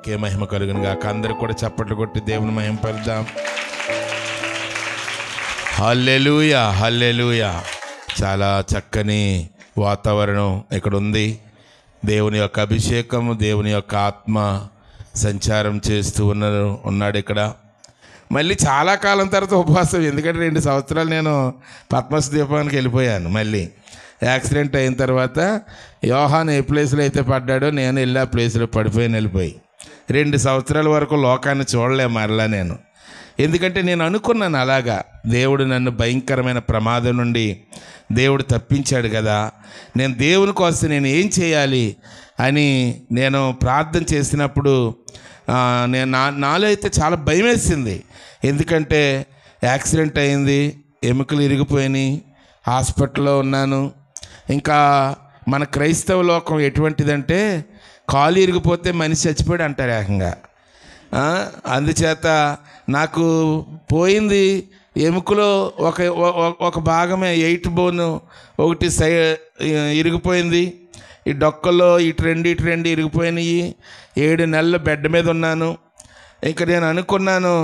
దేవునికే మహిమ కలుగును గాక. అందరూ కూడా చప్పట్లు కొట్టి దేవుని మహిమ పలుకుదాం. హల్లెలూయా, హల్లెలూయా. చాలా చక్కని వాతావరణం ఇక్కడ ఉంది. దేవుని యొక్క అభిషేకము, దేవుని యొక్క ఆత్మ సంచారం చేస్తూ ఉన్నాడు ఇక్కడ. మళ్ళీ చాలా కాలం తర్వాత ఉపవాసం, ఎందుకంటే 2 సంవత్సరాలు నేను పద్మస్ ద్వీపానికి వెళ్ళిపోయాను. మళ్ళీ యాక్సిడెంట్ అయిన తర్వాత యోహాను ఏ ప్లేస్లో అయితే పడ్డాడో నేను వెళ్ళి ఆ ప్లేస్లో వెళ్ళిపోయి 2 సంవత్సరాల వరకు లోకాన్ని చూడలే మరలా నేను. ఎందుకంటే నేను అనుకున్నాను అలాగా, దేవుడు నన్ను భయంకరమైన ప్రమాదం నుండి దేవుడు తప్పించాడు కదా, నేను దేవుని కోసం నేను ఏం చేయాలి అని నేను ప్రార్థన చేసినప్పుడు నాలో అయితే చాలా భయం వేసింది. ఎందుకంటే యాక్సిడెంట్ అయింది, ఎముకలు ఇరిగిపోయినాయి, హాస్పిటల్లో ఉన్నాను. ఇంకా మన క్రైస్తవ లోకం ఎటువంటిదంటే కాలు ఇరిగిపోతే మనిషి చచ్చిపోయాడు అంటారు ఏకంగా. అందుచేత నాకు పోయింది ఎముకలో ఒక భాగమే, 8 బోన్ ఒకటి ఇరిగిపోయింది. ఈ డొక్కల్లో ఇటు రెండు ఇరిగిపోయినాయి. 7 నెలలు బెడ్ మీద ఉన్నాను. ఇంకా నేను అనుకున్నాను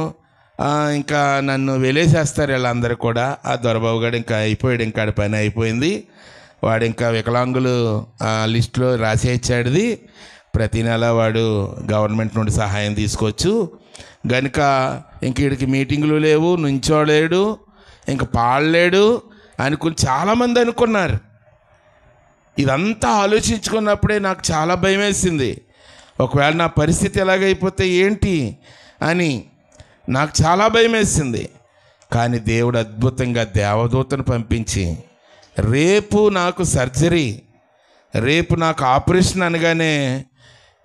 ఇంకా నన్ను వెలేసేస్తారు వీళ్ళందరూ కూడా. ఆ దొరబాబు గారు ఇంకా అయిపోయాడు, ఇంకా పని అయిపోయింది, వాడు ఇంకా వికలాంగులు లిస్టులో రాసేచ్చాడుది, ప్రతి నెల వాడు గవర్నమెంట్ నుండి సహాయం తీసుకోవచ్చు గనుక ఇంక వీడికి మీటింగులు లేవు, నుంచోలేడు, ఇంక పాడలేడు అనుకుని చాలామంది అనుకున్నారు. ఇదంతా ఆలోచించుకున్నప్పుడే నాకు చాలా భయం వేసింది. ఒకవేళ నా పరిస్థితి ఎలాగైపోతే ఏంటి అని నాకు చాలా భయం వేసింది. కానీ దేవుడు అద్భుతంగా దేవదూతను పంపించి రేపు నాకు సర్జరీ, రేపు నాకు ఆపరేషన్ అనగానే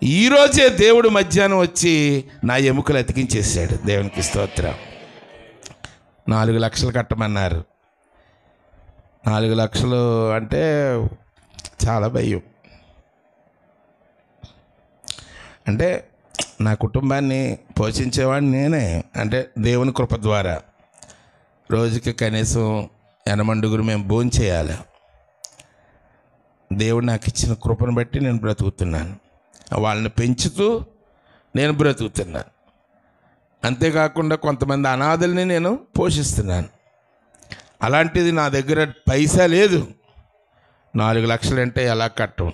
ఈరోజే దేవుడు మధ్యాహ్నం వచ్చి నా ఎముకలు అతికించేసాడు. దేవునికి స్తోత్రం. 4 లక్షలు కట్టమన్నారు. 4 లక్షలు అంటే చాలా భయం. అంటే నా కుటుంబాన్ని పోషించేవాడిని నేనే, అంటే దేవుని కృప ద్వారా రోజుకి కనీసం 8 మేము భోజనం చేయాలి. దేవుడు నాకు ఇచ్చిన కృపను బట్టి నేను బ్రతుకుతున్నాను, వాళ్ళని పెంచుతూ నేను బ్రతుకుతున్నాను. అంతేకాకుండా కొంతమంది అనాథల్ని నేను పోషిస్తున్నాను. అలాంటిది నా దగ్గర పైసా లేదు. 4 లక్షలు అంటే ఎలా కట్టం?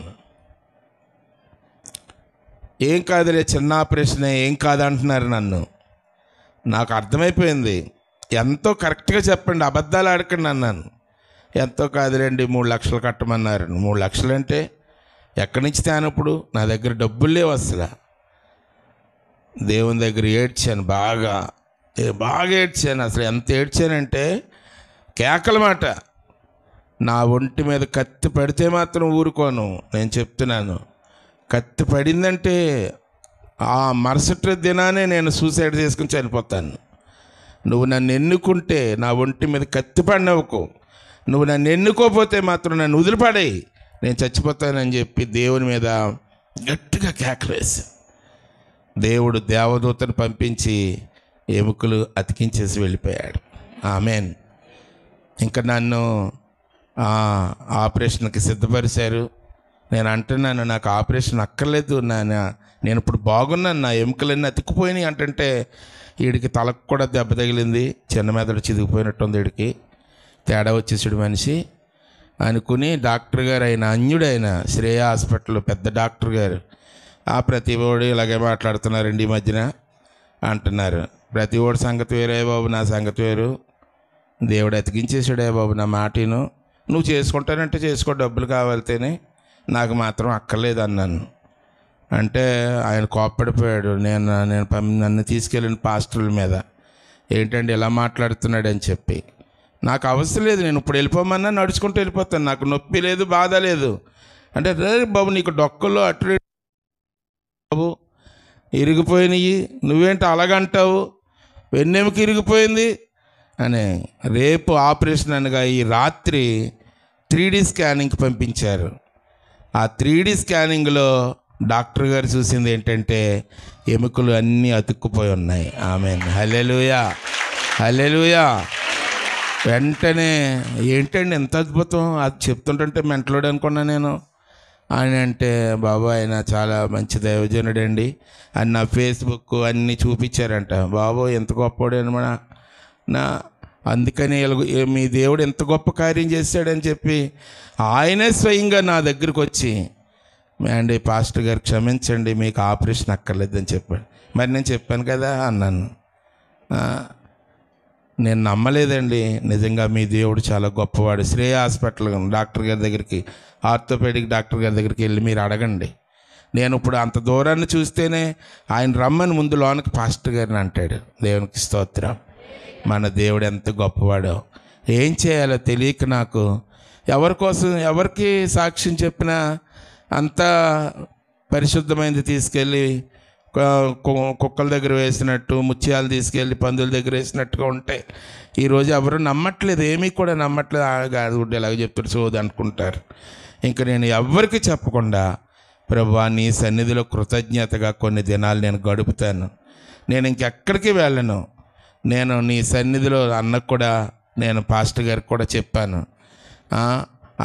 ఏం కాదులే, చిన్న ఆపరేషనే, ఏం కాదంటున్నారు నన్ను. నాకు అర్థమైపోయింది. ఎంతో కరెక్ట్గా చెప్పండి, అబద్ధాలు ఆడకండి అన్నాను. ఎంతో కాదులేండి 3 లక్షలు కట్టమన్నారు. 3 లక్షలు అంటే ఎక్కడి నుంచి తేనప్పుడు? నా దగ్గర డబ్బులు లేవు అసలు. దేవుని దగ్గర ఏడ్చాను, బాగా ఏడ్చాను. అసలు ఎంత ఏడ్చానంటే కేకల మాట. నా ఒంటి మీద కత్తి పడితే మాత్రం ఊరుకోను, నేను చెప్తున్నాను. కత్తి పడిందంటే ఆ మరుసటి దినానే నేను సూసైడ్ చేసుకుని చనిపోతాను. నువ్వు నన్ను ఎన్నుకుంటే నా ఒంటి మీద కత్తి పడినవ్వకు, నువ్వు నన్ను ఎన్నుకోపోతే మాత్రం నన్ను వదిలిపడేయి, నేను చచ్చిపోతానని చెప్పి దేవుని మీద గట్టిగా కేకలేసి దేవుడు దేవదూతను పంపించి ఎముకలు అతికించేసి వెళ్ళిపోయాడు. ఆమెన్. ఇంకా నన్ను ఆపరేషన్కి సిద్ధపరిచారు. నేను అంటున్నాను, నాకు ఆపరేషన్ అక్కర్లేదు, నేను ఇప్పుడు బాగున్నాను, నా ఎముకలన్నీ అతికిపోయినాయి అంటే వీడికి తలకు కూడా దెబ్బ తగిలింది, చిన్న మెదడు చిదిగిపోయినట్టుంది, వీడికి తేడా వచ్చేసాడు మనిషి అనుకుని డాక్టర్ గారు ఆయన అన్యుడైన శ్రేయ హాస్పిటల్ పెద్ద డాక్టర్ గారు ప్రతి ఓడి ఇలాగే మాట్లాడుతున్నారండి ఈ మధ్యన అంటున్నారు. ప్రతి ఓడి సంగతి వేరే బాబు, నా సంగతి వేరు. దేవుడు అతికించేసాడే బాబు నా మాటను. నువ్వు చేసుకుంటానంటే చేసుకో, డబ్బులు కావాలితేనే, నాకు మాత్రం అక్కర్లేదు అన్నాను. అంటే ఆయన కోప్పడిపోయాడు. నన్ను తీసుకెళ్ళిన పాస్టర్ల మీద, ఏంటంటే ఇలా మాట్లాడుతున్నాడు అని చెప్పి. నాకు అవసరం లేదు, నేను ఇప్పుడు వెళ్ళిపోమన్నా నడుచుకుంటూ వెళ్ళిపోతాను, నాకు నొప్పి లేదు, బాధ లేదు అంటే, రే బాబు నీకు డొక్కల్లో అటు బాబు ఇరిగిపోయినాయి, నువ్వేంటి అలాగంటావు, వెన్నెముక ఇరిగిపోయింది అని. రేపు ఆపరేషన్ అనగా ఈ రాత్రి 3D స్కానింగ్కి పంపించారు. ఆ 3D స్కానింగ్లో డాక్టర్ గారు చూసింది ఏంటంటే ఎముకలు అన్నీ అతుక్కుపోయి ఉన్నాయి. ఆమెన్. హల్లెలూయా, హల్లెలూయా. వెంటనే ఏంటండి ఎంత అద్భుతం, అది చెప్తుంటే మెంటలోడు అనుకున్నా నేను. అని అంటే, బాబు ఆయన చాలా మంచి దైవజనుడండి అని నా ఫేస్బుక్ అన్నీ చూపించారంట. బాబు ఎంత గొప్పవాడు అనమాట నా, అందుకని మీ దేవుడు ఎంత గొప్ప కార్యం చేశాడని చెప్పి ఆయనే స్వయంగా నా దగ్గరికి వచ్చి, అండి పాస్టర్ గారు క్షమించండి, మీకు ఆపరేషన్ అక్కర్లేదని చెప్పాడు. మరి నేను చెప్పాను కదా అన్నాను. నేను నమ్మలేదండి. నిజంగా మీ దేవుడు చాలా గొప్పవాడు. శ్రేయ హాస్పిటల్ డాక్టర్ గారి దగ్గరికి, ఆర్థోపెడిక్ డాక్టర్ గారి దగ్గరికి వెళ్ళి మీరు అడగండి. నేను ఇప్పుడు అంత దూరాన్ని చూస్తేనే ఆయన రమ్మని ముందు లోనికి పాస్టర్ గారిని అంటాడు. దేవునికి స్తోత్రం. మన దేవుడు ఎంత గొప్పవాడో. ఏం చేయాలో తెలియక నాకు ఎవరి కోసం ఎవరికి సాక్ష్యం చెప్పినా అంతా పరిశుద్ధమైనది తీసుకెళ్ళి కుక్కల దగ్గర వేసినట్టు, ముత్యాలు తీసుకెళ్ళి పందుల దగ్గర వేసినట్టుగా ఉంటాయి. ఈరోజు ఎవరు నమ్మట్లేదు, ఏమీ కూడా నమ్మట్లేదు. కాదు ఎలాగ చెప్తారు సోది అనుకుంటారు. ఇంకా నేను ఎవరికి చెప్పకుండా, ప్రభువా నీ సన్నిధిలో కృతజ్ఞతగా కొన్ని దినాలు నేను గడుపుతాను, నేను ఇంకెక్కడికి వెళ్ళను, నేను నీ సన్నిధిలో అన్నకు కూడా నేను పాస్టర్ గారికి కూడా చెప్పాను,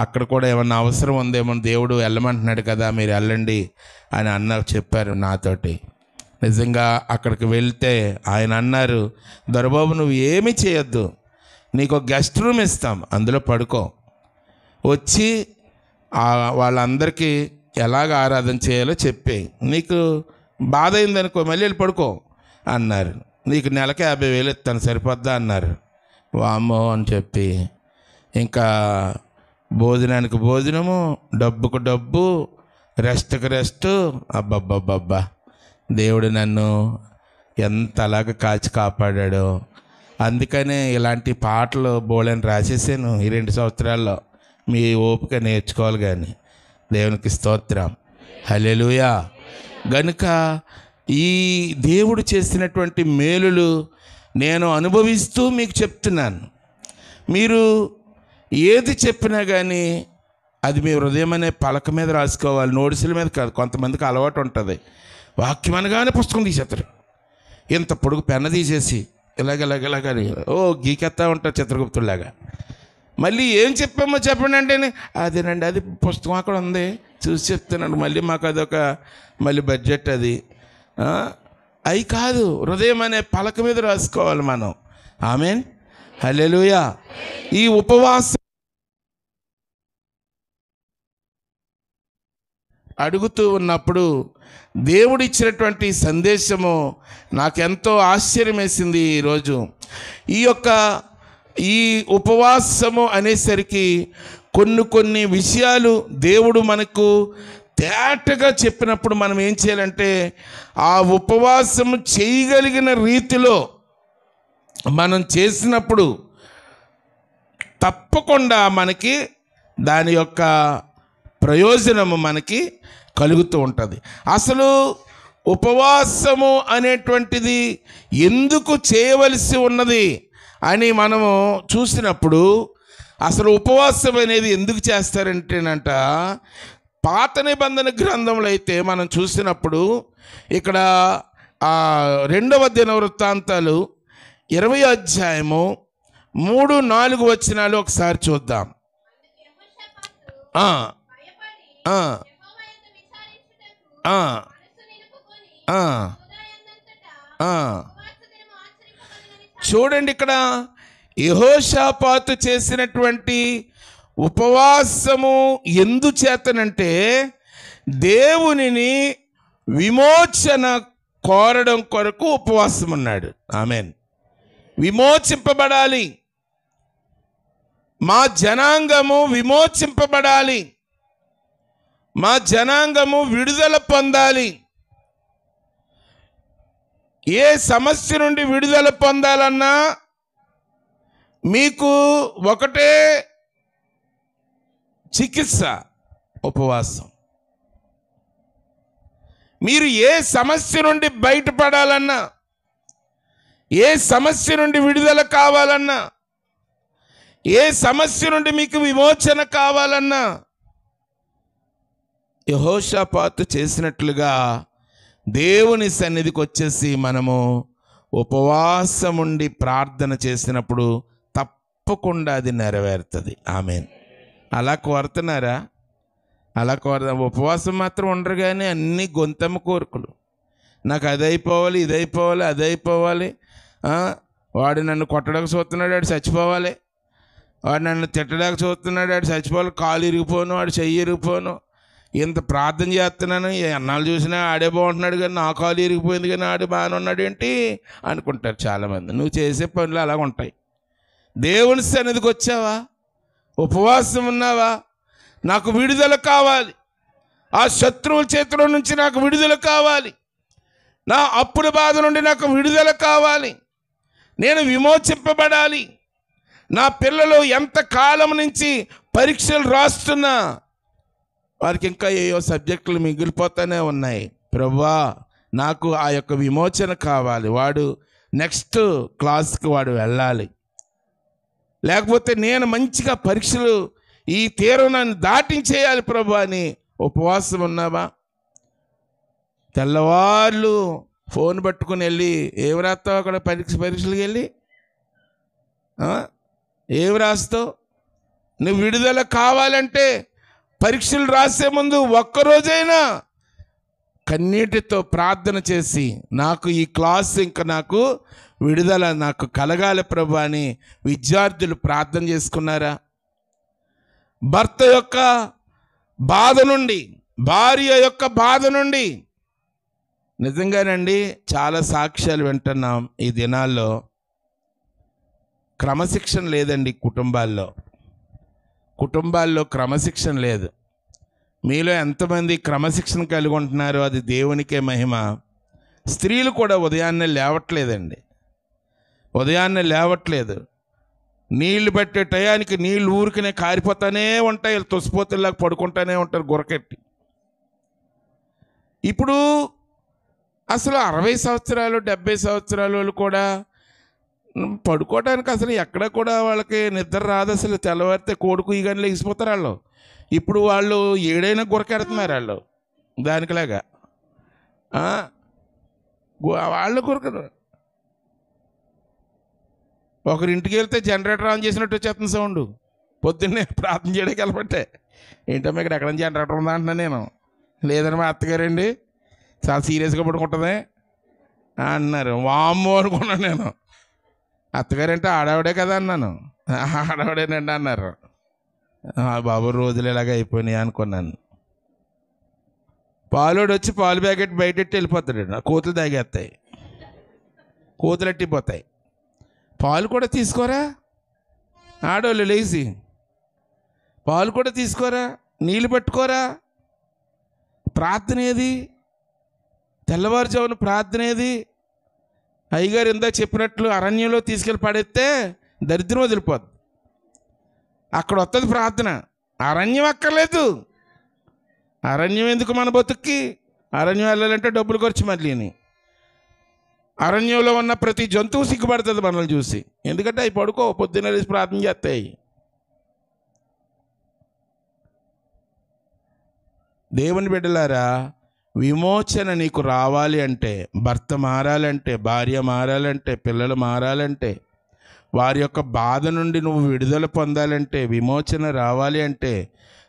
అక్కడ కూడా ఏమన్నా అవసరం ఉందేమో, దేవుడు వెళ్ళమంటున్నాడు కదా మీరు వెళ్ళండి అని అన్న చెప్పారు నాతోటి. నిజంగా అక్కడికి వెళ్తే ఆయన అన్నారు, దొరబాబు నువ్వు ఏమీ చేయొద్దు, నీకు ఒక గెస్ట్ రూమ్ ఇస్తాం, అందులో పడుకో, వచ్చి వాళ్ళందరికీ ఎలాగ ఆరాధన చేయాలో చెప్పి, నీకు బాధ అయిందనుకో మళ్ళీ వెళ్ళి పడుకో అన్నారు. నీకు నెలకి 50,000 ఇస్తాను సరిపోద్దా అన్నారు. వామ్మో అని చెప్పి ఇంకా భోజనానికి భోజనము, డబ్బుకు డబ్బు, రెస్ట్కి రెస్ట్. అబ్బబ్బబ్బబ్బా, దేవుడు నన్ను ఎంత అలాగ కాచి కాపాడాడో. అందుకనే ఇలాంటి పాటలు బోళని రాసేసాను ఈ 2 సంవత్సరాల్లో. మీ ఓపిక నేర్చుకోవాలి కానీ. దేవునికి స్తోత్రం, హల్లెలూయా. గనుక ఈ దేవుడు చేసినటువంటి మేలులు నేను అనుభవిస్తూ మీకు చెప్తున్నాను. మీరు ఏది చెప్పినా కానీ అది మీ హృదయం అనే పలక మీద రాసుకోవాలి, నోట్సుల మీద కాదు. కొంతమందికి అలవాటు ఉంటుంది, వాక్యం అనగానే పుస్తకం తీసేస్తారు, ఇంత పొడుగు పెన్న తీసేసి ఇలాగని గీకెత్తా ఉంటారు చిత్రగుప్తులాగా. మళ్ళీ ఏం చెప్పామో చెప్పండి అంటే, అదేనండి అది పుస్తకం అక్కడ ఉంది చూసి చెప్తున్నాను, మళ్ళీ మాకు అదొక మళ్ళీ బడ్జెట్ అది. అవి కాదు, హృదయం అనే పలక మీద రాసుకోవాలి మనం. ఆమేన్, హల్లెలూయా. ఈ ఉపవాసం అడుగుతూ ఉన్నప్పుడు దేవుడిచ్చినటువంటి సందేశము నాకెంతో ఆశ్చర్యం వేసింది. ఈరోజు ఈ ఉపవాసము అనేసరికి కొన్ని విషయాలు దేవుడు మనకు తేటగా చెప్పినప్పుడు మనం ఏం చేయాలంటే, ఆ ఉపవాసము చేయగలిగిన రీతిలో మనం చేసినప్పుడు తప్పకుండా మనకి దాని యొక్క ప్రయోజనము మనకి కలుగుతూ ఉంటుంది. అసలు ఉపవాసము అనేటువంటిది ఎందుకు చేయవలసి ఉన్నది అని మనము చూసినప్పుడు, అసలు ఉపవాసం అనేది ఎందుకు చేస్తారంటేనంట, పాత నిబంధన గ్రంథంలో అయితే మనం చూసినప్పుడు ఇక్కడ 2వ దినవృత్తాంతాలు 20వ అధ్యాయము 3-4 వచనాలు ఒకసారి చూద్దాం. చూడండి, ఇక్కడ యెహోషాపాతు చేసినటువంటి ఉపవాసము ఎందుచేతనంటే, దేవునిని విమోచన కోరడం కొరకు ఉపవాసం ఉన్నాడు. ఆమేన్. విమోచింపబడాలి, మా జనాంగము విమోచింపబడాలి, మా జనాంగము విడుదల పొందాలి. ఏ సమస్య నుండి విడుదల పొందాలన్నా మీకు ఒకటే చికిత్స, ఉపవాసం. మీరు ఏ సమస్య నుండి బయటపడాలన్నా, ఏ సమస్య నుండి విడుదల కావాలన్నా, ఏ సమస్య నుండి మీకు విమోచన కావాలన్నా, యెహోషాపాతు చేసినట్లుగా దేవుని సన్నిధికి వచ్చేసి మనము ఉపవాసం ఉండి ప్రార్థన చేసినప్పుడు తప్పకుండా అది నెరవేరుతుంది. ఆమేన్. అలా కోరుతున్నారా? అలా కోరదాం. ఉపవాసం మాత్రం ఉండరు, కానీ అన్నీ గొంతమ్మ కోరికలు. నాకు అది అయిపోవాలి, ఇది అయిపోవాలి, అది అయిపోవాలి. వాడు నన్ను కొట్టడానికి చూస్తున్నాడు, వాడు చచ్చిపోవాలి. వాడు నన్ను తిట్టడానికి చూస్తున్నాడు, వాడు చచ్చిపోవాలి. కాలు ఇరిగిపోను, వాడు చెయ్యి ఇరిగిపోను. ఇంత ప్రార్థన చేస్తున్నాను, ఎన్నాళ్ళు చూసినా ఆడే బాగుంటున్నాడు కానీ నా కాలు ఇరిగిపోయింది కానీ ఆడే బాగానే ఉన్నాడు ఏంటి అనుకుంటారు చాలామంది. నువ్వు చేసే పనులు అలాగ ఉంటాయి. దేవుని సన్నిధికి వచ్చావా? ఉపవాసం ఉన్నావా? నాకు విడుదల కావాలి, ఆ శత్రువుల చేతిలో నుంచి నాకు విడుదల కావాలి, నా అప్పుల బాధ నుండి నాకు విడుదల కావాలి, నేను విమోచింపబడాలి. నా పిల్లలు ఎంత కాలం నుంచి పరీక్షలు రాస్తున్నా వారికి ఇంకా ఏయో సబ్జెక్టులు మిగిలిపోతూనే ఉన్నాయి. ప్రభువా, నాకు ఆ యొక్క విమోచన కావాలి. వాడు నెక్స్ట్ క్లాస్కి వాడు వెళ్ళాలి, లేకపోతే నేను మంచిగా పరీక్షలు ఈ తీరం నన్ను దాటించేయాలి ప్రభు అని ఉపవాసం ఉన్నావా? తెల్లవాళ్ళు ఫోన్ పట్టుకుని వెళ్ళి ఏమి రాస్తావు అక్కడ పరీక్షలకు వెళ్ళి ఏమి రాస్తావు? నువ్వు విడుదల కావాలంటే పరీక్షలు రాసే ముందు ఒక్కరోజైనా కన్నీటితో ప్రార్థన చేసి నాకు ఈ క్లాస్ ఇంకా నాకు విడుదల నాకు కలగాలి ప్రభు అని విద్యార్థులు ప్రార్థన చేసుకున్నారా? భర్త యొక్క బాధ నుండి, భార్య యొక్క బాధ నుండి నిజంగానండి చాలా సాక్ష్యాలు వింటున్నాం ఈ దినాల్లో. క్రమశిక్షణ లేదండి కుటుంబాల్లో క్రమశిక్షణ లేదు. మీలో ఎంతమంది క్రమశిక్షణ కలిగి ఉంటున్నారో అది దేవునికే మహిమ. స్త్రీలు కూడా ఉదయాన్నే లేవట్లేదు. నీళ్లు పెట్టే టయానికి నీళ్ళు ఊరికనే కారిపోతానే ఉంటాయి, తొసిపోతుల్లాగా పడుకుంటానే ఉంటారు గురకెట్టి. ఇప్పుడు అసలు 60 సంవత్సరాలు 70 సంవత్సరాల వాళ్ళు కూడా పడుకోవడానికి అసలు ఎక్కడ కూడా వాళ్ళకి నిద్ర రాదు. అసలు తెల్లవారితే కోడుకు ఈ గంటలు లేచిపోతారు వాళ్ళు. ఇప్పుడు వాళ్ళు ఏడైనా గురకెడుతున్నారు వాళ్ళు దానికిలాగా. వాళ్ళు గురకరు. ఒకరింటికి వెళ్తే జనరేటర్ ఆన్ చేసినట్టు వచ్చేస్తుంది సౌండ్. పొద్దున్నే ప్రార్థన చేయడానికి వెళ్ళబట్టే ఏంటమ్మా ఇక్కడ ఎక్కడ జనరేటర్ ఉందా అంటున్నా నేను. లేదని మా అత్తగారండి చాలా సీరియస్గా పడుకుంటుంది అన్నారు. వామ్మో అనుకున్నాను నేను. అత్తగారంటే ఆడవిడే కదా అన్నాను. ఆడవిడేనండి అన్నారు. బాబు రోజులు ఇలాగ అయిపోయినాయి అనుకున్నాను. పాలోడు వచ్చి పాలు ప్యాకెట్ బయటెట్టి వెళ్ళిపోతాడు. కోతులు తాగేస్తాయి, కోతులు అట్టిపోతాయి. పాలు కూడా తీసుకోరా ఆడవాళ్ళు లేచి, పాలు కూడా తీసుకోరా, నీళ్ళు పట్టుకోరా. ప్రార్థన ఏది? తెల్లవారుజామున ప్రార్థన ఏది? అయ్యగారు ఇందా చెప్పినట్లు అరణ్యంలో తీసుకెళ్ళి పడేస్తే దరిద్రం వదిలిపోద్ది. అక్కడ వస్తుంది ప్రార్థన. అరణ్యం అక్కర్లేదు. అరణ్యం ఎందుకు మన బతుక్కి? అరణ్యం వెళ్ళాలంటే డబ్బులు ఖర్చు మళ్ళీని. అరణ్యంలో ఉన్న ప్రతి జంతువు సిగ్గుపడుతుంది మనల్ని చూసి. ఎందుకంటే అవి పడుకో, పొద్దున్న లేచి ప్రార్థన చేస్తాయి. దేవుని బిడ్డలారా, విమోచన నీకు రావాలి అంటే, భర్త మారాలంటే, భార్య మారాలంటే, పిల్లలు మారాలంటే, వారి యొక్క బాధ నుండి నువ్వు విడుదల పొందాలంటే, విమోచన రావాలి అంటే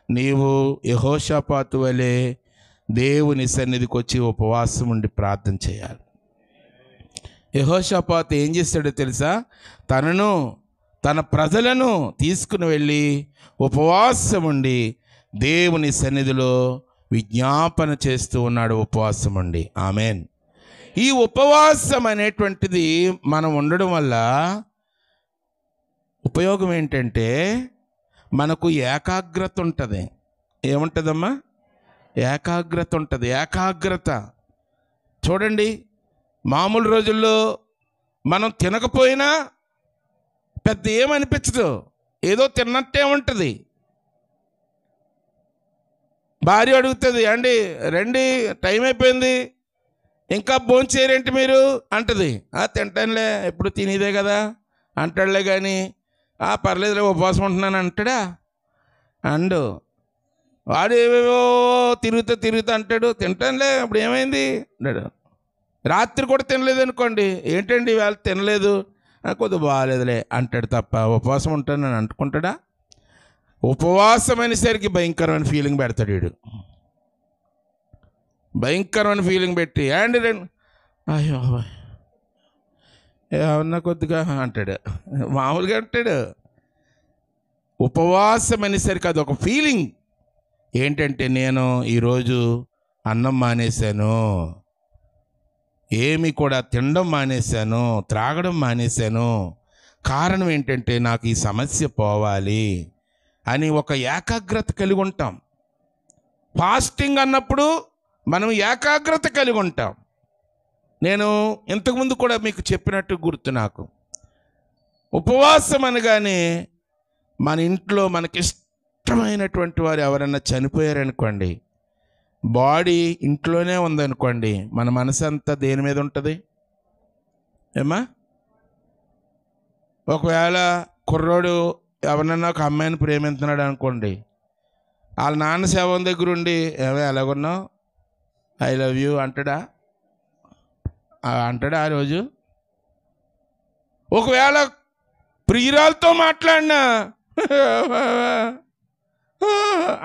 నీవు యెహోషాపాతు వలె దేవుని సన్నిధికి వచ్చి ఉపవాసం ఉండి ప్రార్థన చేయాలి. యెహోషాపాతు ఏం చేస్తాడో తెలుసా? తన ప్రజలను తీసుకుని వెళ్ళి ఉపవాసం ఉండి దేవుని సన్నిధిలో విజ్ఞాపన చేస్తూ ఉన్నాడు. ఉపవాసం ఉండి. ఆమెన్. ఈ ఉపవాసం అనేటువంటిది మనం ఉండడం వల్ల ఉపయోగం ఏంటంటే మనకు ఏకాగ్రత ఉంటుంది. ఏముంటుందమ్మా? ఏకాగ్రత ఉంటుంది. ఏకాగ్రత చూడండి, మామూలు రోజుల్లో మనం తినకపోయినా పెద్ద ఏమనిపించదు, ఏదో తిన్నట్టే ఉంటుంది. భార్య అడుగుతుంది, అండి రండి టైం అయిపోయింది ఇంకా భోంచేరేంటి మీరు అంటది. తింటానులే ఎప్పుడు తినేదే కదా అంటాడులే, కానీ పర్లేదులే ఉపవాసం ఉంటున్నాను అంటాడా? అండు వాడు ఏవేవో తిరుగుతూ అంటాడు, తింటానులే ఇప్పుడు ఏమైంది అంటాడు. రాత్రి కూడా తినలేదు అనుకోండి, ఏంటండి ఇవాళ తినలేదు, కొద్దిగా బాగాలేదులే అంటాడు తప్ప ఉపవాసం ఉంటానని అనుకుంటాడా? ఉపవాసం అనేసరికి భయంకరమైన ఫీలింగ్ పెడతాడు వీడు. భయంకరమైన ఫీలింగ్ పెట్టి అయ్యో ఏమన్నా కొద్దిగా అంటాడు, మామూలుగా అంటాడు. ఉపవాసం అనేసరికి అది ఒక ఫీలింగ్ ఏంటంటే, నేను ఈరోజు అన్నం మానేశాను, ఏమి కూడా తినడం మానేశాను, త్రాగడం మానేశాను, కారణం ఏంటంటే నాకు ఈ సమస్య పోవాలి అని ఒక ఏకాగ్రత కలిగి ఉంటాం. ఫాస్టింగ్ అన్నప్పుడు మనం ఏకాగ్రత కలిగి ఉంటాం. నేను ఇంతకుముందు కూడా మీకు చెప్పినట్టు గుర్తు నాకు. ఉపవాసం అనగానే మన ఇంట్లో మనకిష్టమైనటువంటి వారు ఎవరన్నా చనిపోయారనుకోండి, బాడీ ఇంట్లోనే ఉందనుకోండి, మన మనసు అంతా దేని మీద ఉంటుంది ఏమా? ఒకవేళ కుర్రోడు ఎవరన్నా ఒక అమ్మాయిని ప్రేమిస్తున్నాడు అనుకోండి, వాళ్ళ నాన్న శవం దగ్గర ఉండి ఏమో ఎలాగున్నావు, ఐ లవ్ యూ అంటాడా? అంటాడా ఆ రోజు? ఒకవేళ ప్రియురాలతో మాట్లాడినా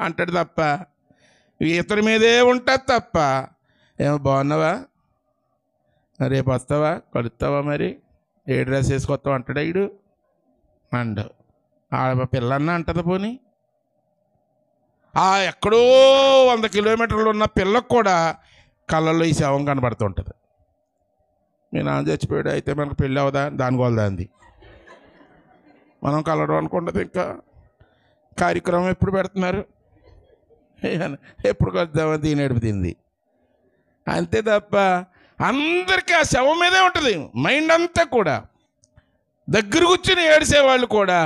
అంటాడు తప్ప, ఇతని మీదే ఉంటుంది తప్ప, ఏమో బాగున్నావా, రేపు వస్తావా, కలుస్తావా, మరి ఏ డ్రెస్ వేసుకొస్తావు అంటాడా ఇడు? అండు పిల్లన్నా అంటది. పోనీ ఎక్కడో 100 కిలోమీటర్లు ఉన్న పిల్లకు కూడా కళ్ళల్లో ఈ శవం కనబడుతుంటుంది. మీ నాన్న చచ్చిపోయాడు, అయితే మనకు పెళ్ళి అవదా, దాని గోల్ దాంది, మనం కలవడం అనుకుంటుంది. ఇంకా కార్యక్రమం ఎప్పుడు పెడుతున్నారు, ఎప్పుడు కలుద్దామని దీని ఎడుపుతుంది అంతే తప్ప అందరికీ ఆ శవం మీదే ఉంటుంది మైండ్ అంతా కూడా. దగ్గర కూర్చొని ఏడిసేవాళ్ళు కూడా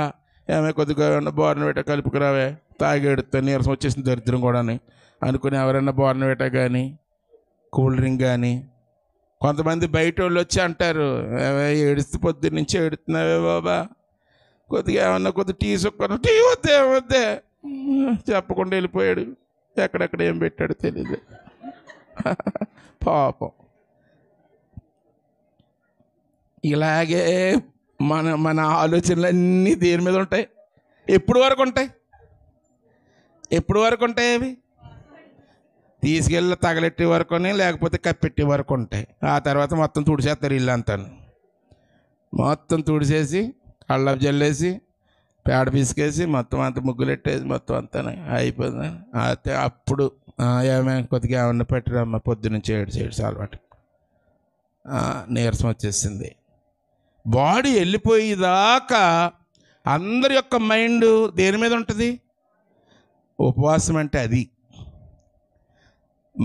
ఏమే కొద్దిగా బోర్నవేట కలుపుకురావే, తాగి ఎడుతా నీరసం వచ్చేసిన దరిద్రం కూడా అనుకుని ఎవరైనా బోర్నవేట కానీ కూల్ డ్రింక్ కానీ. కొంతమంది బయట వాళ్ళు వచ్చి అంటారు, ఏడిస్తే పొద్దున్న నుంచి ఏడుతున్నావే బాబా, కొద్దిగా ఏమన్నా కొద్ది టీ సుక్కను, టీ వద్దే వద్దే చెప్పకుండా వెళ్ళిపోయాడు, ఎక్కడెక్కడ ఏం పెట్టాడు తెలీదు పాపం. ఇలాగే మన ఆలోచనలన్నీ దేని మీద ఉంటాయి? ఎప్పుడు వరకు ఉంటాయి? ఎప్పుడు వరకు ఉంటాయి అవి? తీసుకెళ్ళి తగలెట్టే వరకునే, లేకపోతే కప్పెట్టే వరకు ఉంటాయి. ఆ తర్వాత మొత్తం తుడిచేస్తారు ఇల్లు అంతా, మొత్తం తుడిచేసి అల్లం జల్లేసి పేడ పిసికేసి మొత్తం అంతా ముగ్గులెట్టేసి మొత్తం అంతా అయిపోయింది. అయితే అప్పుడు ఏమైనా కొద్దిగా ఏమన్నా పెట్టరమ్మ, పొద్దునుంచి ఏడ్చేసి అలవాటు, నీరసం వచ్చేసింది. బాడీ వెళ్ళిపోయేదాకా అందరి యొక్క మైండ్ దేని మీద ఉంటుంది? ఉపవాసం అంటే అది.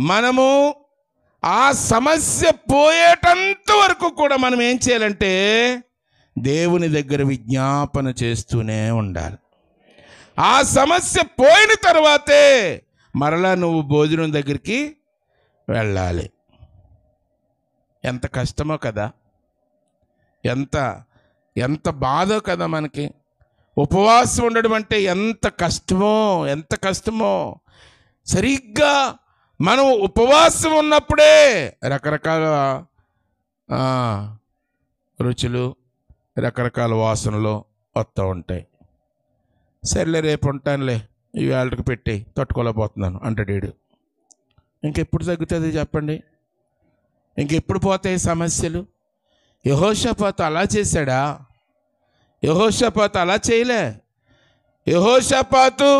మనము ఆ సమస్య పోయేటంత వరకు కూడా మనం ఏం చేయాలంటే దేవుని దగ్గర విజ్ఞాపన చేస్తూనే ఉండాలి. ఆ సమస్య పోయిన తర్వాతే మరలా నువ్వు భోజనం దగ్గరికి వెళ్ళాలి. ఎంత కష్టమో కదా, ఎంత ఎంత బాధో కదా మనకి. ఉపవాసం ఉండడం అంటే ఎంత కష్టమో. సరిగ్గా మనం ఉపవాసం ఉన్నప్పుడే రకరకాల రుచులు, రకరకాల వాసనలు వస్తూ ఉంటాయి. సర్లే రేపు ఉంటానులే, ఈ వేళకి పెట్టి తట్టుకోలేకపోతున్నాను అంటాడు వీడు. ఇంకెప్పుడు తగ్గుతుంది చెప్పండి? ఇంకెప్పుడు పోతాయి సమస్యలు? యెహోషాపాతు అలా చేశాడా? యెహోషాపాతు అలా చేయలే. యెహోషాపాతు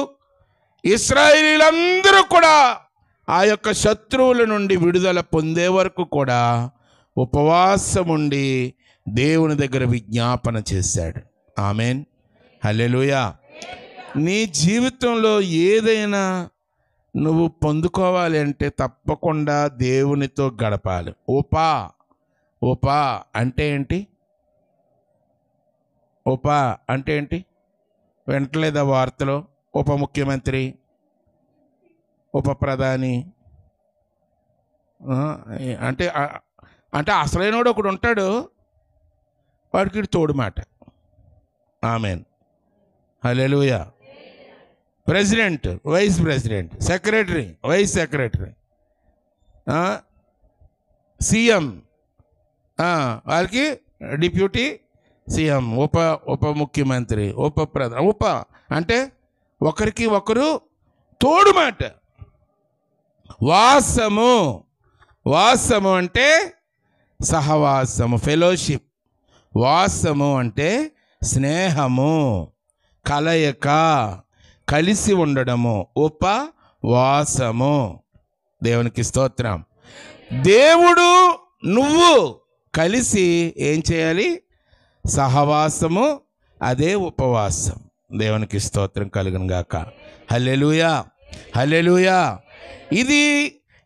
ఇశ్రాయేలీయులందరూ కూడా ఆ యొక్క శత్రువుల నుండి విడుదల పొందే వరకు కూడా ఉపవాసం ఉండి దేవుని దగ్గర విజ్ఞాపన చేశాడు. ఆమెన్, హల్లెలూయా. నీ జీవితంలో ఏదైనా నువ్వు పొందుకోవాలి అంటే తప్పకుండా దేవునితో గడపాలి. ఉపా అంటే ఏంటి? ఉపా అంటే ఏంటి? వింటలేదా వార్తలో? ఉప ముఖ్యమంత్రి, ఉప ప్రధాని అంటే అంటే అసలైనోడు ఒకడు ఉంటాడు, వాడికి తోడు మాట. Amen, hallelujah. President, vice president, secretary, vice secretary, CM, వాళ్ళకి డిప్యూటీ సీఎం, ఉప ముఖ్యమంత్రి, ఉప ప్రధాని. ఉప అంటే ఒకరికి ఒకరు తోడు మాట. వాసము, వాసము అంటే సహవాసము, ఫెలోషిప్. వాసము అంటే స్నేహము, కలయిక, కలిసి ఉండడము, ఉపవాసము. దేవునికి స్తోత్రం. దేవుడు నువ్వు కలిసి ఏం చేయాలి? సహవాసము, అదే ఉపవాసం. దేవునికి స్తోత్రం కలుగును గాక. హల్లెలూయా, హల్లెలూయా. ఇది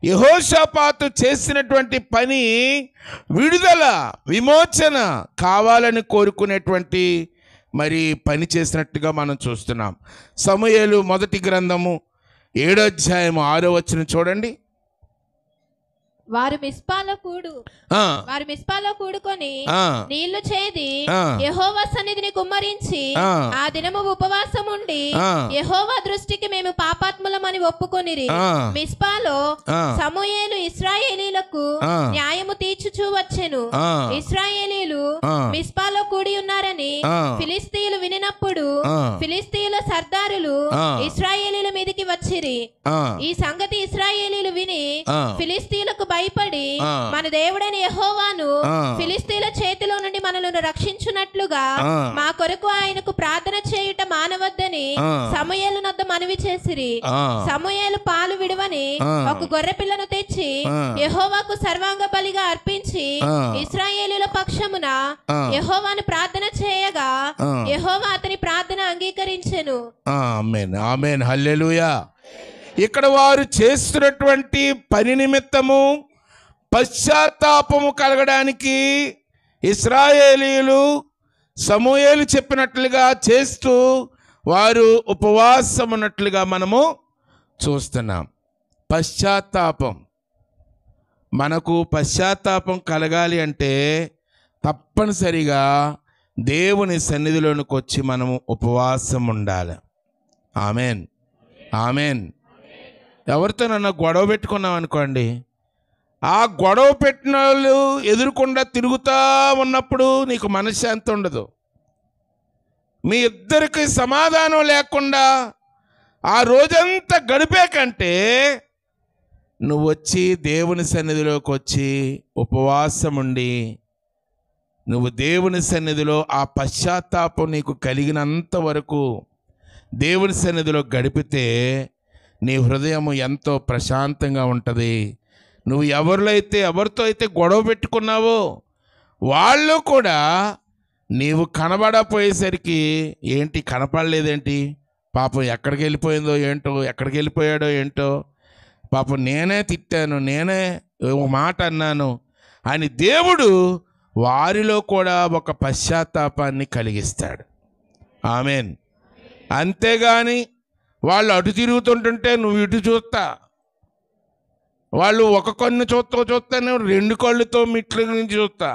యెహోషాపాతు చేసినటువంటి పని విడుదల, విమోచన కావాలని కోరుకునేటువంటి మరి పని చేసినట్టుగా మనం చూస్తున్నాం. సమూయేలు మొదటి గ్రంథము 7వ అధ్యాయము 6వ వచనం చూడండి. వారు మిస్పాలో కూడుకొని నీళ్లు చేది యెహోవా సన్నిధిని కుమ్మరించి ఆ దినము ఉపవాసం ఉండి యెహోవా దృష్టికి మేము పాపాత్ములమని ఒప్పుకొనిరి. మిస్పాలో సమూయేలు ఇశ్రాయేలీలకు న్యాయము తీర్చుచూ వచ్చెను. ఇశ్రాయేలీలు మిస్పాలో కూడి ఉన్నారని ఫిలిస్తీయులు వినినప్పుడు ఫిలిస్తీయుల సర్దారులు ఇశ్రాయేలీల మీదికి వచ్చిరి. ఈ సంగతి ఇశ్రాయేలీలు విని ఫిలిస్తీయులకు భయపడి మన దేవుడైన యెహోవాను ఫిలిస్తీయుల చేతిలో నుండి మనలను రక్షించున్నట్లుగా మా కొరకు ఆయనకు ప్రార్థన చేయుట మానవద్దని సమూయేలు నొద్ద మనవి చేసిరి. సమూయేలు పాలు విడువని ఒక గొర్రె పిల్లను తెచ్చి యెహోవాకు సర్వాంగ బలిగా అర్పించి ఇశ్రాయేలీయుల పక్షమున యెహోవాను ప్రార్థన చేయగా యెహోవా అతని ప్రార్థన అంగీకరించెను. ఆమేన్, ఆమేన్, హల్లెలూయా. ఇక్కడ వారు చేస్తున్నటువంటి పని నిమిత్తము పశ్చాత్తాపము కలగడానికి ఇశ్రాయేలీయులు సమూయేలు చెప్పినట్లుగా చేస్తూ వారు ఉపవాసం ఉన్నట్లుగా మనము చూస్తున్నాం. పశ్చాత్తాపం, మనకు పశ్చాత్తాపం కలగాలి అంటే తప్పనిసరిగా దేవుని సన్నిధిలోనికి వచ్చి మనము ఉపవాసం ఉండాలి. Amen, amen. ఎవరితోనన్నా గొడవ పెట్టుకున్నాం అనుకోండి, ఆ గొడవ పెట్టిన వాళ్ళు ఎదురుకుండా తిరుగుతూ ఉన్నప్పుడు నీకు మనశ్శాంతి ఉండదు. మీ ఇద్దరికి సమాధానం లేకుండా ఆ రోజంతా గడిపే కంటే నువ్వు వచ్చి దేవుని సన్నిధిలోకి వచ్చి ఉపవాసం ఉండి నువ్వు దేవుని సన్నిధిలో ఆ పశ్చాత్తాపం నీకు కలిగినంత వరకు దేవుని సన్నిధిలో గడిపితే నీ హృదయము ఎంతో ప్రశాంతంగా ఉంటుంది. నువ్వు ఎవరితో అయితే గొడవ పెట్టుకున్నావో వాళ్ళు కూడా నీవు కనబడపోయేసరికి ఏంటి కనపడలేదేంటి, పాపం ఎక్కడికి వెళ్ళిపోయాడో ఏంటో, పాపం నేనే తిట్టాను, నేనే ఒక మాట అన్నాను అని దేవుడు వారిలో కూడా ఒక పశ్చాత్తాపాన్ని కలిగిస్తాడు. ఆమెన్. అంతేగాని వాళ్ళు అటు తిరుగుతుంటుంటే నువ్వు ఇటు చూస్తా, వాళ్ళు ఒక కన్ను చూస్తాను 2 కళ్ళుతో మిట్ల నుంచి చూస్తా,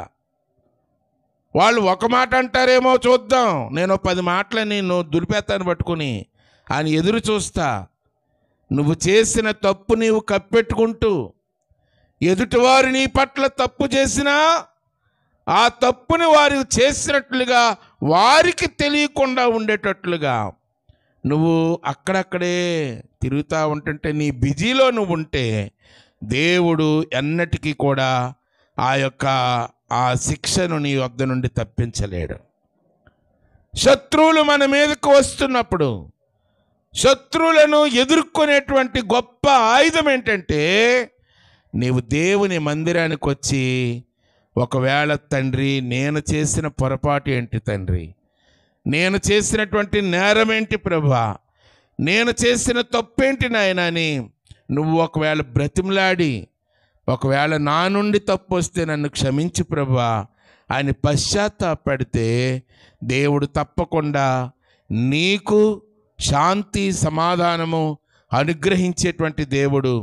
వాళ్ళు ఒక మాట అంటారేమో చూద్దాం, నేను 10 మాటలని నువ్వు దులిపేస్తాను పట్టుకుని అని ఎదురు చూస్తా. నువ్వు చేసిన తప్పు నీవు కప్పెట్టుకుంటూ ఎదుటివారు నీ పట్ల తప్పు చేసినా ఆ తప్పుని వారు చేసినట్లుగా వారికి తెలియకుండా ఉండేటట్లుగా నువ్వు అక్కడక్కడే తిరుగుతూ ఉంటుంటే నీ బిజీలో నువ్వు ఉంటే దేవుడు ఎన్నటికీ కూడా ఆ శిక్షను నీ వద్ద నుండి తప్పించలేడు. శత్రువులు మన మీదకు వస్తున్నప్పుడు శత్రువులను ఎదుర్కొనేటువంటి గొప్ప ఆయుధం ఏంటంటే నీవు దేవుని మందిరానికి వచ్చి ఒకవేళ తండ్రి నేను చేసిన పొరపాటు ఏంటి తండ్రి, నేను చేసినటువంటి నేరం ఏంటి ప్రభా, నేను చేసిన తప్పేంటి నాయనా అని నువ్వు ఒకవేళ బ్రతిమలాడి ఒకవేళ నా నుండి తప్పు వస్తే నన్ను క్షమించు ప్రభా అని పశ్చాత్తాపడితే దేవుడు తప్పకుండా నీకు శాంతి సమాధానము అనుగ్రహించేటువంటి దేవుడు.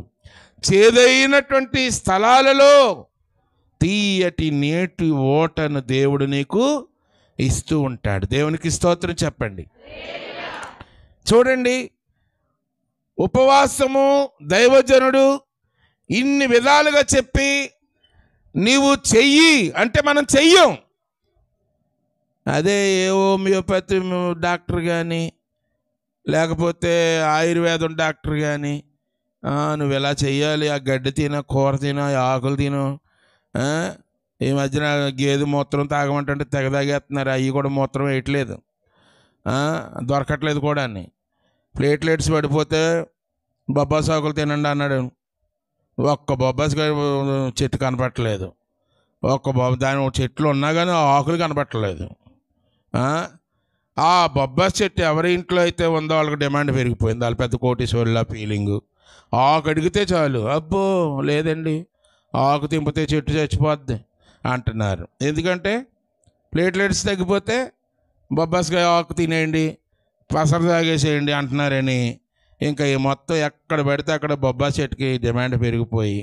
చేదైనటువంటి స్థలాలలో తీయటి నేటి ఓటను దేవుడు నీకు ఇస్తూ ఉంటాడు. దేవునికి స్తోత్రం చెప్పండి. చూడండి, ఉపవాసము దైవజనుడు ఇన్ని విధాలుగా చెప్పి నీవు చెయ్యి అంటే మనం చెయ్యం. అదే ఏ హోమియోపతి డాక్టర్ కానీ లేకపోతే ఆయుర్వేదం డాక్టర్ కానీ నువ్వు ఇలా చెయ్యాలి, ఆ గడ్డి తిన, కూర తిన, ఆకులు తిను, ఈ మధ్యన గేదె మూత్రం తాగమంటే తెగ తాగేస్తున్నారు, అవి కూడా మూత్రం వేయట్లేదు, దొరకట్లేదు కూడా అని. ప్లేట్లెట్స్ పడిపోతే బొబ్బాస్ ఆకులు తినండి అన్నాడు. ఒక్క బొబ్బాస్ చెట్టు కనపట్టలేదు, దాని చెట్లు ఉన్నా కానీ ఆ ఆకులు కనపట్టలేదు. ఆ బొబ్బాస్ చెట్టు ఎవరి ఇంట్లో అయితే ఉందో వాళ్ళకి డిమాండ్ పెరిగిపోయింది, వాళ్ళ పెద్ద కోటీశ్వరుల ఫీలింగు. ఆకు అడిగితే చాలు, అబ్బో లేదండి ఆకు తింపితే చెట్టు చచ్చిపోద్ది అంటున్నారు. ఎందుకంటే ప్లేట్లెట్స్ తగ్గిపోతే బొబ్బాస్కాయ ఆకు తినేయండి, పసరు తాగేసేయండి అంటున్నారని ఇంకా ఈ మొత్తం ఎక్కడ పెడితే అక్కడ బొబ్బాస్ చెట్టుకి డిమాండ్ పెరిగిపోయి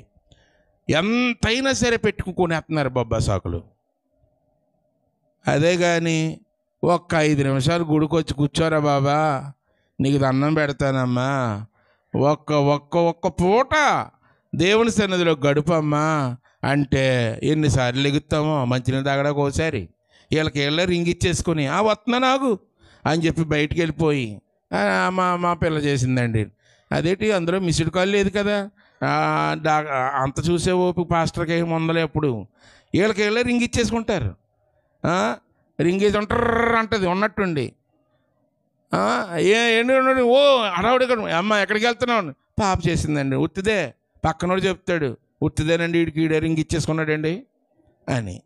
ఎంతైనా సరే పెట్టుకునేస్తున్నారు బొబ్బాస్ ఆకులు. అదే కానీ ఒక్క 5 నిమిషాలు గుడికొచ్చి కూర్చోరా బాబా, నీకు దండం పెడతానమ్మా, ఒక్క పూట దేవుని సన్నిధిలో గడుపమ్మా అంటే ఎన్నిసార్లు ఎగుతామో. మంచినీళ్ళు తాగడానికి ఒకసారి వీళ్ళకి రింగ్ ఇచ్చేసుకొని వస్తున్నా నాకు అని చెప్పి బయటికి వెళ్ళిపోయి మా పిల్ల చేసిందండి. అదేంటి అందులో మిస్డ్ కాల్ లేదు కదా, అంత చూసే ఓపిక పాస్టర్కి ఏమి ఉందలే. ఎప్పుడు వీళ్ళకి రింగ్ ఇచ్చేసుకుంటారు, రింగ్ వేసి ఉంటారు అంటది ఉన్నట్టుండి. ఏంటి ఓ అడవుడి అమ్మ ఎక్కడికి వెళ్తున్నావు, పాప చేసిందండి, ఉత్తిదే. పక్కనోడు చెప్తాడు, ఉత్తిదేనండి, వీడికి రింగ్ ఇచ్చేసుకున్నాడండి అని.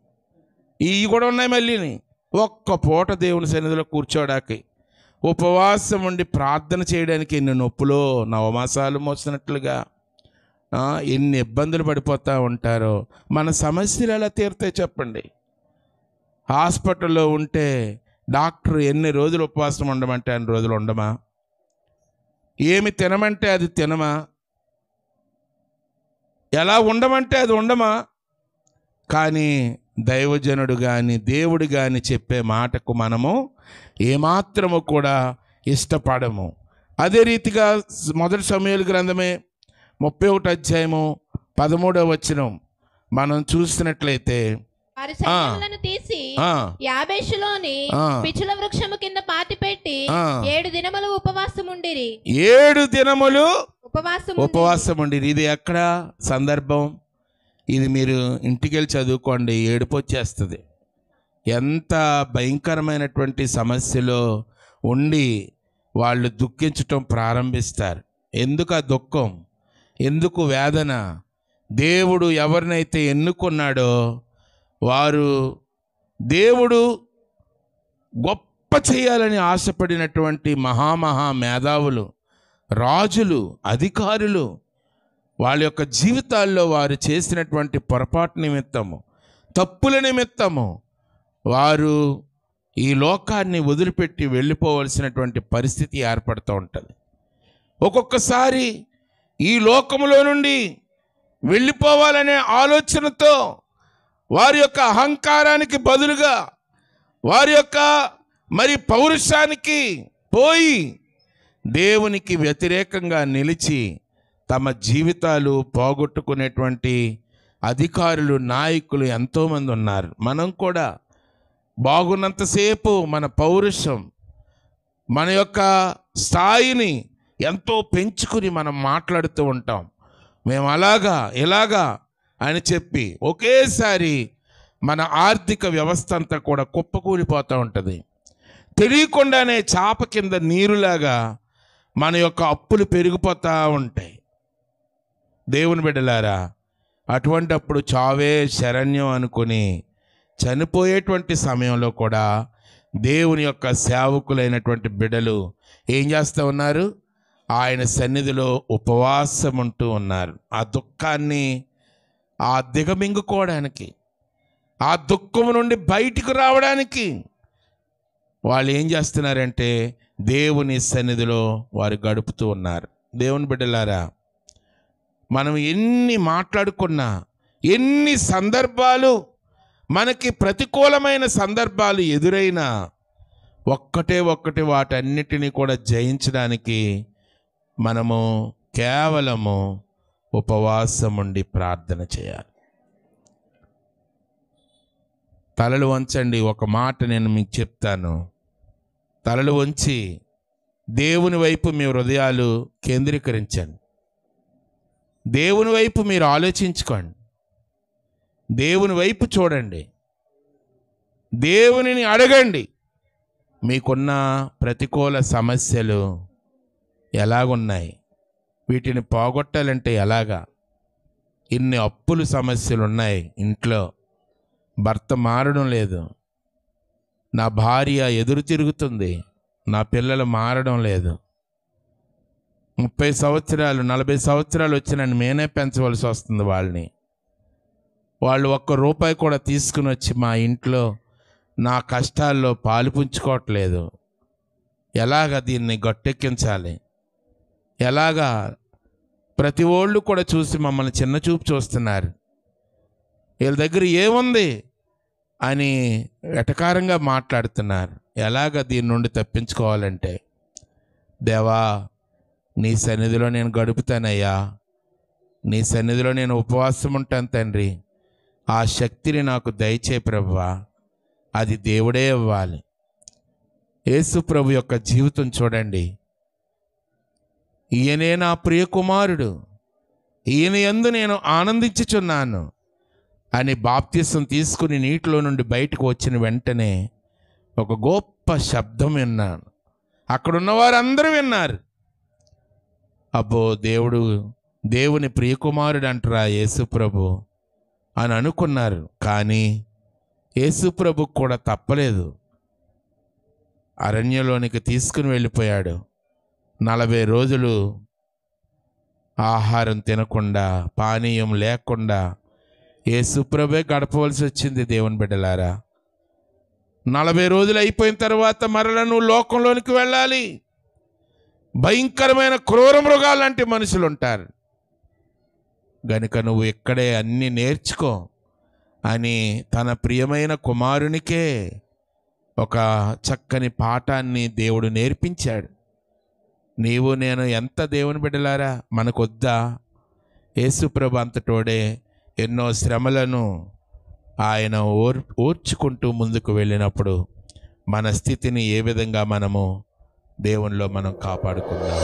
ఇవి కూడా ఉన్నాయి మళ్ళీని. ఒక్క పూట దేవుని సన్నిధిలో కూర్చోడానికి, ఉపవాసం ఉండి ప్రార్థన చేయడానికి ఎన్ని నొప్పులో నవమాసాలు మోసినట్లుగా ఎన్ని ఇబ్బందులు పడిపోతూ ఉంటారో. మన సమస్యలు ఎలా తీరుతాయి చెప్పండి? హాస్పిటల్లో ఉంటే డాక్టర్ ఎన్ని రోజులు ఉపవాసం ఉండమంటే అన్ని రోజులు ఉండమా? ఏమి తినమంటే అది తినమా? ఎలా ఉండమంటే అది ఉండమా? కానీ దైవజనుడు కానీ దేవుడు కానీ చెప్పే మాటకు మనము ఏమాత్రము కూడా ఇష్టపడము. అదే రీతిగా మొదటి సమూయేలు గ్రంథమే 31వ అధ్యాయము 13వ వచనం మనం చూసినట్లయితే, వారి సైన్యములను తీసి యాబేషులోని పిచుల వృక్షము కింద పాతిపెట్టి 7 దినములు ఉపవాసం ఉండిరి. 7 దినములు ఉపవాసం ఉండిరి. ఇది ఎక్కడ సందర్భం? ఇది మీరు ఇంటికి వెళ్ళి చదువుకోండి, ఏడుపు వచ్చేస్తుంది. ఎంత భయంకరమైనటువంటి సమస్యలో ఉండి వాళ్ళు దుఃఖించటం ప్రారంభిస్తారు. ఎందుకు ఆ దుఃఖం, ఎందుకు వేదన? దేవుడు ఎవరినైతే ఎన్నుకున్నాడో వారు దేవుడు గొప్ప చేయాలని ఆశపడినటువంటి మహామహా మేధావులు, రాజులు, అధికారులు, వాళ్ళ యొక్క జీవితాల్లో వారు చేసినటువంటి పొరపాటు నిమిత్తము, తప్పుల నిమిత్తము వారు ఈ లోకాన్ని వదిలిపెట్టి వెళ్ళిపోవలసినటువంటి పరిస్థితి ఏర్పడుతూ ఉంటుంది. ఒక్కొక్కసారి ఈ లోకములో నుండి వెళ్ళిపోవాలనే ఆలోచనతో వారి యొక్క అహంకారానికి బదులుగా వారి యొక్క పౌరుషానికి పోయి దేవునికి వ్యతిరేకంగా నిలిచి తమ జీవితాలు పోగొట్టుకునేటువంటి అధికారులు, నాయకులు ఎంతోమంది ఉన్నారు. మనం కూడా బాగున్నంతసేపు మన పౌరుషం, మన యొక్క స్థాయిని ఎంతో పెంచుకుని మనం మాట్లాడుతూ ఉంటాం. మేము అలాగా ఇలాగా అని చెప్పి ఒకేసారి మన ఆర్థిక వ్యవస్థ అంతా కూడా కుప్పకూలిపోతూ ఉంటుంది. తెలియకుండానే చాప కింద నీరులాగా మన యొక్క అప్పులు పెరిగిపోతూ ఉంటాయి. దేవుని బిడ్డలారా, అటువంటప్పుడు చావే శరణ్యం అనుకుని చనిపోయేటువంటి సమయంలో కూడా దేవుని యొక్క సేవకులైనటువంటి బిడ్డలు ఏం చేస్తూ ఉన్నారు? ఆయన సన్నిధిలో ఉపవాసం ఉంటూ ఉన్నారు. ఆ దుఃఖాన్ని దిగమింగుకోవడానికి, ఆ దుఃఖం నుండి బయటికి రావడానికి వాళ్ళు ఏం చేస్తున్నారంటే దేవుని సన్నిధిలో వారు గడుపుతూ ఉన్నారు. దేవుని బిడ్డలారా, మనం ఎన్ని మాట్లాడుకున్నా, ఎన్ని సందర్భాలు మనకి ప్రతికూలమైన సందర్భాలు ఎదురైనా ఒక్కటి వాటన్నిటినీ కూడా జయించడానికి మనము కేవలము ఉపవాసం ఉండి ప్రార్థన చేయాలి. తలలు వంచండి. ఒక మాట నేను మీకు చెప్తాను. తలలు వంచి దేవుని వైపు మీ హృదయాలు కేంద్రీకరించండి. దేవుని వైపు మీరు ఆలోచించుకోండి. దేవుని వైపు చూడండి. దేవునిని అడగండి. మీకున్న ప్రతికూల సమస్యలు ఎలాగున్నాయి, వీటిని పోగొట్టాలంటే ఎలాగా? ఇన్ని అప్పులు సమస్యలు ఉన్నాయి ఇంట్లో, భర్త మారడం లేదు, నా భార్య ఎదురు తిరుగుతుంది, నా పిల్లలు మారడం లేదు, 30 సంవత్సరాలు 40 సంవత్సరాలు వచ్చిన నేనే పెంచవలసి వస్తుంది వాళ్ళని, వాళ్ళు ₹1 కూడా తీసుకుని వచ్చి మా ఇంట్లో నా కష్టాల్లో పాలు పుంచుకోవట్లేదు, ఎలాగ దీన్ని గట్టెక్కించాలి? ఎలాగా? ప్రతి వాళ్ళు కూడా చూసి మమ్మల్ని చిన్న చూపు చూస్తున్నారు, వీళ్ళ దగ్గర ఏముంది అని వెటకారంగా మాట్లాడుతున్నారు. ఎలాగ దీని నుండి తప్పించుకోవాలంటే, దేవా నీ సన్నిధిలో నేను గడుపుతానయ్యా, నీ సన్నిధిలో నేను ఉపవాసం ఉంటాను తండ్రి, ఆ శక్తిని నాకు దయచేయి ప్రభువా. అది దేవుడే ఇవ్వాలి. యేసు ప్రభు యొక్క జీవితం చూడండి. ఈయనే నా ప్రియ కుమారుడు, ఈయన యందు నేను ఆనందించుచున్నాను అని బాప్తిసం తీసుకుని నీటిలో నుండి బయటకు వచ్చిన వెంటనే ఒక గొప్ప శబ్దం విన్నాను. అక్కడున్న వారందరూ విన్నారు. అబ్బో, దేవుని ప్రియకుమారుడు అంటారా యేసు ప్రభు అని అనుకున్నారు. కానీ యేసు ప్రభు కూడా తప్పలేదు. అరణ్యంలోనికి తీసుకుని వెళ్ళిపోయాడు. 40 రోజులు ఆహారం తినకుండా, పానీయం లేకుండా యేసు ప్రభువే గడపవలసి వచ్చింది. దేవుని బిడ్డలారా, 40 రోజులు అయిపోయిన తర్వాత మరలా నువ్వు లోకంలోనికి వెళ్ళాలి. భయంకరమైన క్రూర మృగాలంటే మనుషులు ఉంటారు గనుక నువ్వు ఇక్కడే అన్నీ నేర్చుకో అని తన ప్రియమైన కుమారునికే ఒక చక్కని పాఠాన్ని దేవుడు నేర్పించాడు. నీవు నేను ఎంత దేవుని బిడ్డలారా, మనకొద్దా? యేసుప్రభు అంతటోడే ఎన్నో శ్రమలను ఆయన ఓర్చుకుంటూ ముందుకు వెళ్ళినప్పుడు మన స్థితిని ఏ విధంగా మనము దేవునిలో మనం కాపాడుకుందాం.